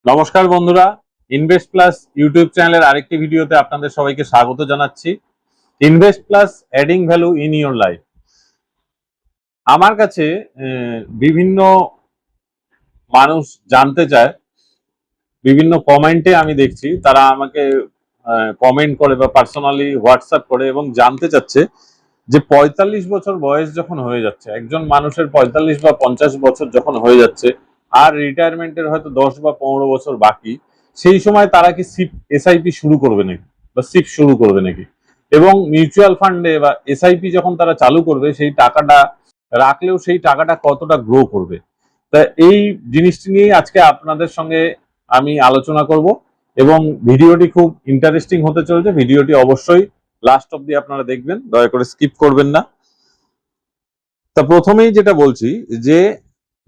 নমস্কার বন্ধুরা, invest plus YouTube চ্যানেলের আরেকটি ভিডিওতে আপনাদের সবাইকে স্বাগত জানাচ্ছি। Invest plus adding value in your life. আমার কাছে বিভিন্ন মানুষ জানতে চায়, বিভিন্ন কমেন্টে আমি দেখছি তারা আমাকে কমেন্ট করে বা পার্সোনালি হোয়াটসঅ্যাপ করে এবং জানতে চাচ্ছে যে ৪৫ বছর বয়স যখন হয়ে যাচ্ছে, একজন মানুষের ৪৫ বা ৫০ বছর যখন হয়ে যাচ্ছে আর রিটায়ারমেন্টের হয়তো ১০ বা ১৫ বছর বাকি, সেই সময় তারা কি সিপ এসআইপি শুরু করবে নাকি বা সিপ শুরু করবে নাকি, এবং মিউচুয়াল ফান্ডে বা এসআইপি যখন তারা চালু করবে সেই টাকাটা রাখলেও সেই টাকাটা কতটা গ্রো করবে। তা এই জিনিসটি নিয়ে আজকে আপনাদের সঙ্গে আমি আলোচনা করব এবং ভিডিওটি খুব ইন্টারেস্টিং হতে চলেছে। ভিডিওটি অবশ্যই লাস্ট অব্দি আপনারা দেখবেন, দয়া করে স্কিপ করবেন না। তা প্রথমেই যেটা বলছি যে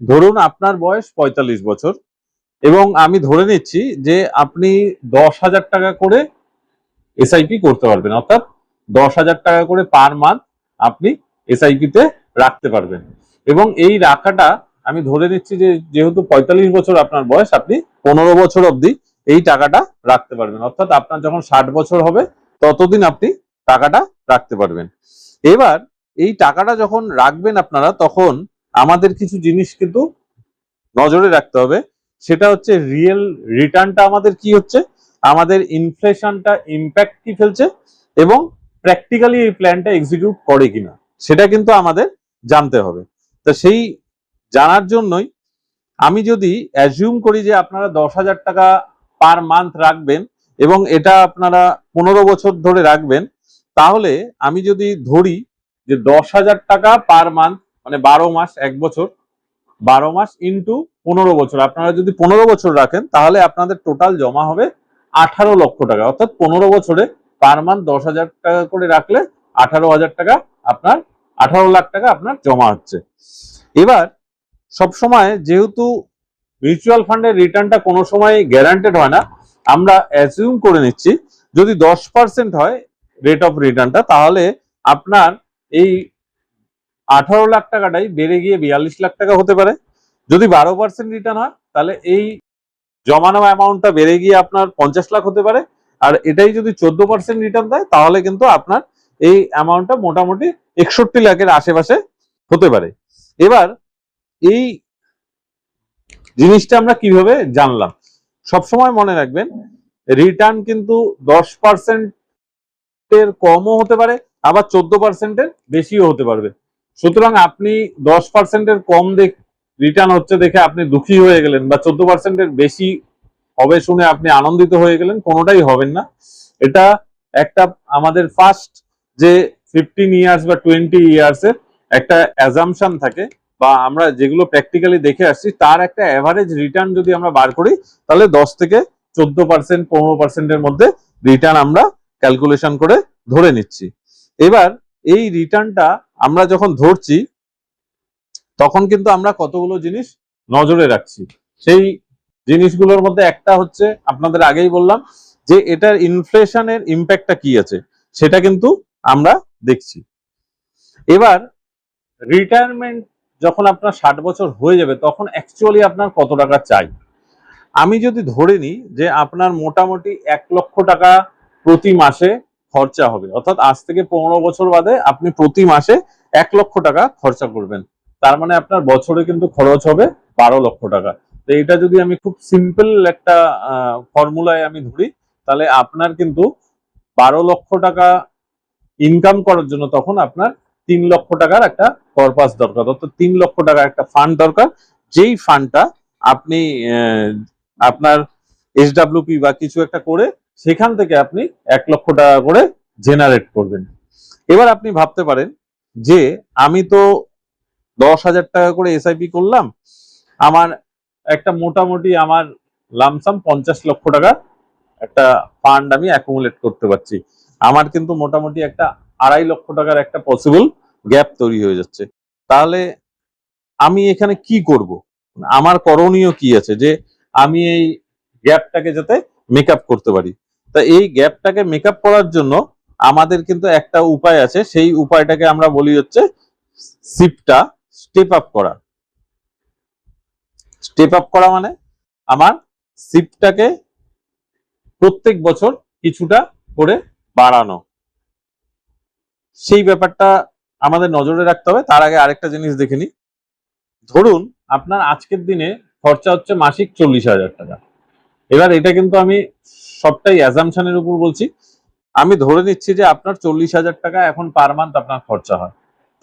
ধরুন আপনার বয়স ৪৫ বছর এবং আমি ধরে নিচ্ছি যে আপনি ১০,০০০ টাকা করে এসআইপি করতে পারবেন, অর্থাৎ ১০,০০০ টাকা করে পার মান্থ আপনি এসআইপি তে রাখতে পারবেন। এবং এই রাখাটা আমি ধরে নিচ্ছি যে যেহেতু ৪৫ বছর আপনার বয়স, আপনি ১৫ বছর অবধি এই টাকাটা রাখতে পারবেন, অর্থাৎ আপনার যখন ৬০ বছর হবে ততদিন আপনি টাকাটা রাখতে পারবেন। এবার এই টাকাটা যখন রাখবেন আপনারা, তখন আমাদের কিছু জিনিস কিন্তু নজরে রাখতে হবে। সেটা হচ্ছে রিয়েল রিটার্নটা আমাদের কি হচ্ছে, আমাদের ইনফ্লেশনটা ইম্প্যাক্ট কি ফেলছে, এবং প্র্যাকটিক্যালি এই প্ল্যানটা এক্সিকিউট করে কিনা সেটা কিন্তু আমাদের জানতে হবে। তো সেই জানার জন্যই আমি যদি অ্যাজিউম করি যে আপনারা ১০,০০০ টাকা পার মান্থ রাখবেন এবং এটা আপনারা ১৫ বছর ধরে রাখবেন, তাহলে আমি যদি ধরি যে ১০,০০০ টাকা পার মান্থ মানে ১২ মাস, ১ বছর, ১২ মাস ইন্টু ১৫ বছর, আপনারা যদি ১৫ বছর রাখেন তাহলে আপনাদের টোটাল জমা হবে ১৮ লক্ষ টাকা। অর্থাৎ ১৫ বছরে পার মান্থ ১০,০০০ টাকা করে রাখলে ১৮,০০০ টাকা আপনার, ১৮ লাখ টাকা আপনার জমা হচ্ছে। এবার সবসময় যেহেতু মিউচুয়াল ফান্ডের রিটার্নটা কোনো সময় গ্যারান্টেড হয় না, আমরা অ্যাজিউম করে নিচ্ছি যদি 10% হয় রেট অফ রিটার্নটা, তাহলে আপনার এই ১৮ লাখ টাকাটাই বেড়ে গিয়ে ৪২ লাখ টাকা হতে পারে। যদি ১২% রিটার্ন হয় তাহলে এই জমানো অ্যামাউন্টটা বেড়ে গিয়ে আপনার ৫০ লাখ হতে পারে। আর এটাই যদি ১৪% রিটার্ন দেয় তাহলে কিন্তু আপনার এই অ্যামাউন্টটা মোটামুটি ৬১ লাখের আশেপাশে হতে পারে। এবার এই জিনিসটা আমরা কিভাবে জানলাম, সবসময় মনে রাখবেন রিটার্ন কিন্তু 10% এর কমও হতে পারে, আবার 14% এর বেশিও হতে পারবে। সুতরাং আপনি 10% এর কম রিটার্ন হচ্ছে দেখে আপনি দুঃখী হয়ে গেলেন, বা 14% এর বেশি হবে শুনে আপনি আনন্দিত হয়ে গেলেন, কোনোটাই হবেন না। এটা একটা আমাদের ফার্স্ট যে 15 ইয়ার্স বা 20 ইয়ার্স এর একটা অ্যাজাম্পশন থাকে, বা আমরা যেগুলো প্র্যাকটিক্যালি দেখে আসছি তার একটা অ্যাভারেজ রিটার্ন যদি আমরা বার করি তাহলে 10 থেকে 14%, 15% এর মধ্যে রিটার্ন আমরা ক্যালকুলেশন করে ধরে নিচ্ছি। এবার এই রিটার্নটা আমরা যখন ধরছি তখন কিন্তু আমরা কতগুলো জিনিস নজরে রাখছি। সেই জিনিসগুলোর মধ্যে একটা হচ্ছে আপনাদের আগেই বললাম যে এটার ইনফ্লেশনের ইম্প্যাক্টটা কি আছে সেটা কিন্তু আমরা দেখছি। এবার রিটায়ারমেন্ট যখন আপনার ৬০ বছর হয়ে যাবে তখন অ্যাকচুয়ালি আপনার কত টাকা চাই। আমি যদি ধরে নিই যে আপনার মোটামুটি ১ লক্ষ টাকা প্রতি মাসে খরচা হবে, অর্থাৎ আজ থেকে ১৫ বছর বাদে আপনি প্রতি মাসে ১ লক্ষ টাকা খরচা করবেন, তার মানে আপনার বছরে কিন্তু খরচ হবে ১২ লক্ষ টাকা। তো এটা যদি আমি খুব সিম্পল একটা ফর্মুলায় আমি ধরি, তাহলে আপনার কিন্তু ১২ লক্ষ টাকা ইনকাম করার জন্য তখন আপনার ৩ লক্ষ টাকার একটা পারপাস দরকার, অর্থাৎ ৩ লক্ষ টাকার একটা ফান্ড দরকার, যেই ফান্ডটা আপনি আপনার এসডব্লিউপি বা কিছু একটা করে সেখান থেকে আপনি ১ লক্ষ টাকা করে জেনারেট করবেন। এবার আপনি ভাবতে পারেন যে আমি তো ১০,০০০ টাকা করে এসআইপি করলাম, আমার একটা মোটামুটি আমার লামসাম ৫০ লক্ষ টাকা একটা ফান্ড আমি অ্যাকুমুলেট করতে পারছি, আমার কিন্তু মোটামুটি একটা ২.৫ লক্ষ টাকার একটা পসিবল গ্যাপ তৈরি হয়ে যাচ্ছে। তাহলে আমি এখানে কি করব, আমার করণীয় কি আছে যে আমি এই গ্যাপটাকে যাতে মেকআপ করতে পারি। তা এই গ্যাপটাকে মেকআপ করার জন্য আমাদের কিন্তু একটা উপায় আছে, সেই উপায়টাকে আমরা বলি হচ্ছে সিপটা স্টেপ আপ করা। স্টেপ আপ করা মানে আমার সিপটাকে প্রত্যেক বছর কিছুটা করে বাড়ানো, সেই ব্যাপারটা আমাদের নজরে রাখতে হবে। তার আগে আরেকটা জিনিস দেখে নিই। ধরুন আপনার আজকের দিনে খরচা হচ্ছে মাসিক 40,000 টাকা। এবার এটা কিন্তু আমি সবটাই অ্যাজাম্পশনের উপর বলছি। আমি ধরে নিচ্ছি যে আপনার 40,000 টাকা এখন পার মান্থ আপনার খরচা হয়।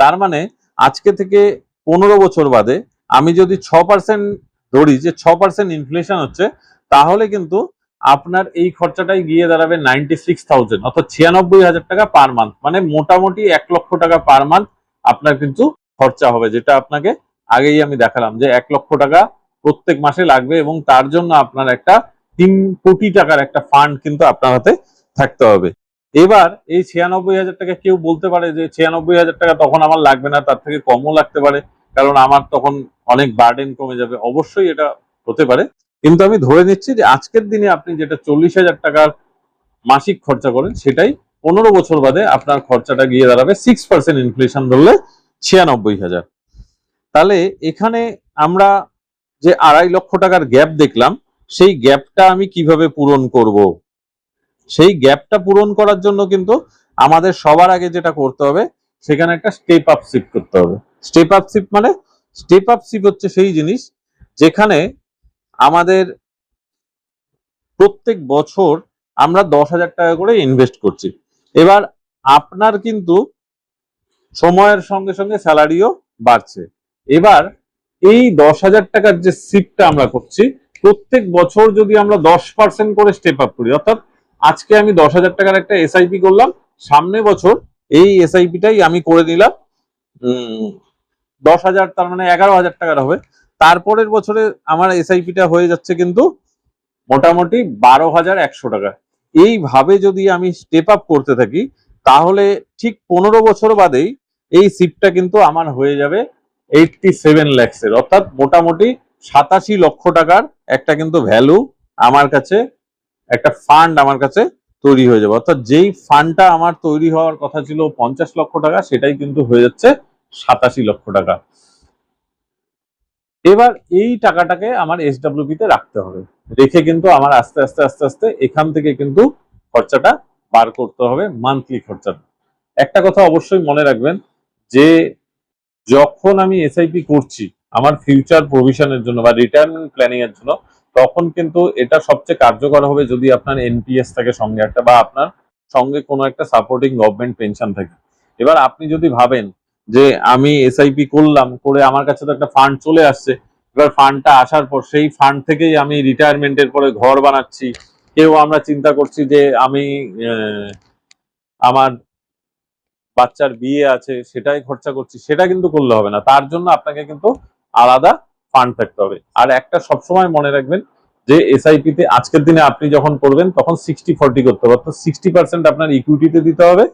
তার মানে আজকে থেকে 15 বছর বাদে আমি যদি 6% ধরি যে 6% ইনফ্লেশন হচ্ছে, তাহলে কিন্তু আপনার এই খরচাটাই গিয়ে দাঁড়াবে 96,000, অর্থাৎ 96,000 টাকা পার মান্থ। মানে মোটামুটি 1 লক্ষ টাকা পার মান্থ আপনার কিন্তু খরচা হবে, যেটা আপনাকে আগেই আমি দেখালাম যে 1 লক্ষ টাকা প্রত্যেক মাসে লাগবে, এবং তার জন্য আপনার একটা 3 কোটি টাকার একটা ফান্ড কিন্তু আপনার হাতে থাকতে হবে। এবার এই 96,000 টাকা কেউ বলতে পারে যে 96,000 টাকা তখন আমার লাগবে না, তার থেকে কমও লাগতে পারে, কারণ আমার তখন অনেক বার্ডেন কমে যাবে। অবশ্যই এটা হতে পারে, কিন্তু আমি ধরে নিচ্ছি যে আজকের দিনে আপনি যেটা 40,000 টাকার মাসিক খরচা করেন, সেটাই 15 বছর বাদে আপনার খরচাটা গিয়ে দাঁড়াবে 6% ইনফ্লেশন ধরলে 96,000। তাহলে এখানে আমরা যে 2.5 লক্ষ টাকার গ্যাপ দেখলাম, সেই গ্যাপটা আমি কিভাবে পূরণ করব? সেই গ্যাপটা পূরণ করার জন্য কিন্তু আমাদের সবার আগে যেটা করতে হবে, সেখানে একটা স্টেপ আপ শিপ করতে হবে। স্টেপ আপ শিপ মানে, স্টেপ আপ শিপ হচ্ছে সেই জিনিস যেখানে আমাদের প্রত্যেক বছর আমরা 10,000 টাকা করে ইনভেস্ট করছি। এবার আপনার কিন্তু সময়ের সঙ্গে সঙ্গে স্যালারিও বাড়ছে। এবার এই 10,000 টাকার যে শিপটা আমরা করছি, প্রত্যেক বছর যদি আমরা 10% করে স্টেপ আপ করি, অর্থাৎ আজকে আমি 10,000 টাকার একটা এসআইপি করলাম, সামনে বছর এই এসআইপিটাই আমি করে নিলাম 10,000, তার মানে 11,000 টাকার হবে। তারপরের বছরে আমার এসআইপিটা হয়ে যাচ্ছে কিন্তু মোটামুটি 12,100 টাকা। এইভাবে যদি আমি স্টেপ আপ করতে থাকি, তাহলে ঠিক 15 বছর বাদেই এই সিটটা কিন্তু আমার হয়ে যাবে 87 লাখসের, অর্থাৎ মোটামুটি 87 লক্ষ টাকার একটা কিন্তু ভ্যালু আমার কাছে, একটা ফান্ড আমার কাছে তৈরি হয়ে যাবে। অর্থাৎ যেই ফান্ডটা আমার তৈরি হওয়ার কথা ছিল 50 লক্ষ টাকা, সেটাই কিন্তু হয়ে যাচ্ছে 87 লক্ষ টাকা। এবার এই টাকাটাকে আমার এসডব্লিউপি তে রাখতে হবে, রেখে কিন্তু আমার আস্তে আস্তে আস্তে আস্তে এখান থেকে কিন্তু খরচাটা বার করতে হবে, মান্থলি খরচাটা। একটা কথা অবশ্যই মনে রাখবেন যে যখন আমি এসআইপি করছি আমার ফিউচার প্রভিশনের জন্য বা রিটায়ারমেন্ট প্ল্যানিং এর জন্য, তখন কিন্তু এটা সবচেয়ে কার্যকর হবে যদি আপনার এনপিএস থাকে সঙ্গে একটা, বা আপনার সঙ্গে কোনো একটা সাপোর্টিং গভর্নমেন্ট পেনশন থাকে। এবার আপনি যদি ভাবেন যে আমি এসআইপি করলাম, করে আমার কাছে তো একটা ফান্ড চলে আসছে, এবার ফান্ডটা আসার পর সেই ফান্ড থেকেই আমি রিটায়ারমেন্টের পরে ঘর বানাচ্ছি, কেউ আমরা চিন্তা করছি যে আমি আমার বাচ্চার বিয়ে আছে সেটাই খরচা করছি, সেটা কিন্তু করলে হবে না। তার জন্য আপনাকে কিন্তু আলাদা ফান্ড থাকতে হবে। আর একটা সবসময় মনে রাখবেন যে এসআইপি তে আজকের দিনে আপনি যখন করবেন তখন 60-40 করতে হবে, অর্থাৎ 60% আপনার ইকুইটিতে দিতে হবে,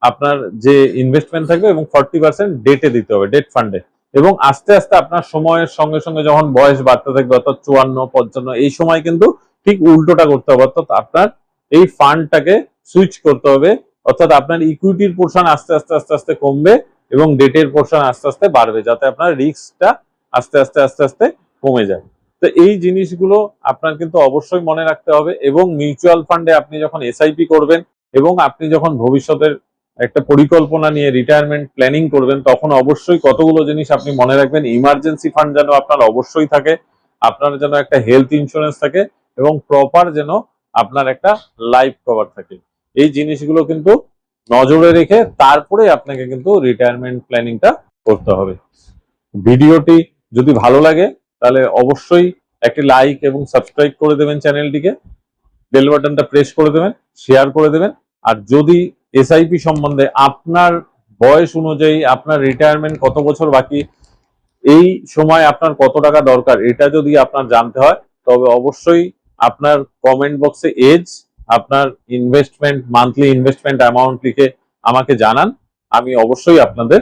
আপনার যে ইনভেস্টমেন্ট থাকবে, এবং 40% ডেটে দিতে হবে, ডেট ফান্ডে। এবং আস্তে আস্তে আপনার সময়ের সঙ্গে সঙ্গে যখন বয়স বাড়তে থাকবে, অর্থাৎ 54-55 এই সময় কিন্তু ঠিক উল্টোটা করতে হবে, অর্থাৎ আপনার এই ফান্ডটাকে সুইচ করতে হবে, অর্থাৎ আপনার ইকুইটির পোর্শন আস্তে আস্তে আস্তে আস্তে কমবে এবং ডেটের পোর্শন আস্তে আস্তে বাড়বে, যাতে আপনার রিস্কটা আস্তে আস্তে আস্তে আস্তে কমে যায়। তো এই জিনিসগুলো আপনার কিন্তু অবশ্যই মনে রাখতে হবে। এবং মিউচুয়াল ফান্ডে আপনি যখন এসআইপি করবেন এবং আপনি যখন ভবিষ্যতের একটা পরিকল্পনা নিয়ে রিটায়ারমেন্ট প্ল্যানিং করবেন, তখন অবশ্যই কতগুলো জিনিস আপনি মনে রাখবেন। ইমার্জেন্সি ফান্ড যেন আপনার অবশ্যই থাকে, আপনার যেন একটা হেলথ ইন্স্যুরেন্স থাকে, এবং প্রপার যেন আপনার একটা লাইফ কভার থাকে। এই জিনিসগুলো কিন্তু নজরে রেখে তারপরে আপনাকে কিন্তু রিটায়ারমেন্ট প্ল্যানিংটা করতে হবে। ভিডিওটি যদি ভালো লাগে তাহলে অবশ্যই একটি লাইক এবং সাবস্ক্রাইব করে দেবেন চ্যানেলটিকে, বেল বাটনটা প্রেস করে দেবেন, শেয়ার করে দেবেন। আর যদি এসআইপি সম্বন্ধে আপনার বয়স অনুযায়ী আপনার রিটায়ারমেন্ট কত বছর বাকি, এই সময় আপনার কত টাকা দরকার, এটা যদি আপনার জানতে হয়, তবে অবশ্যই আপনার কমেন্ট বক্সে এজ, আপনার ইনভেস্টমেন্ট, মান্থলি ইনভেস্টমেন্ট অ্যামাউন্ট লিখে আমাকে জানান। আমি অবশ্যই আপনাদের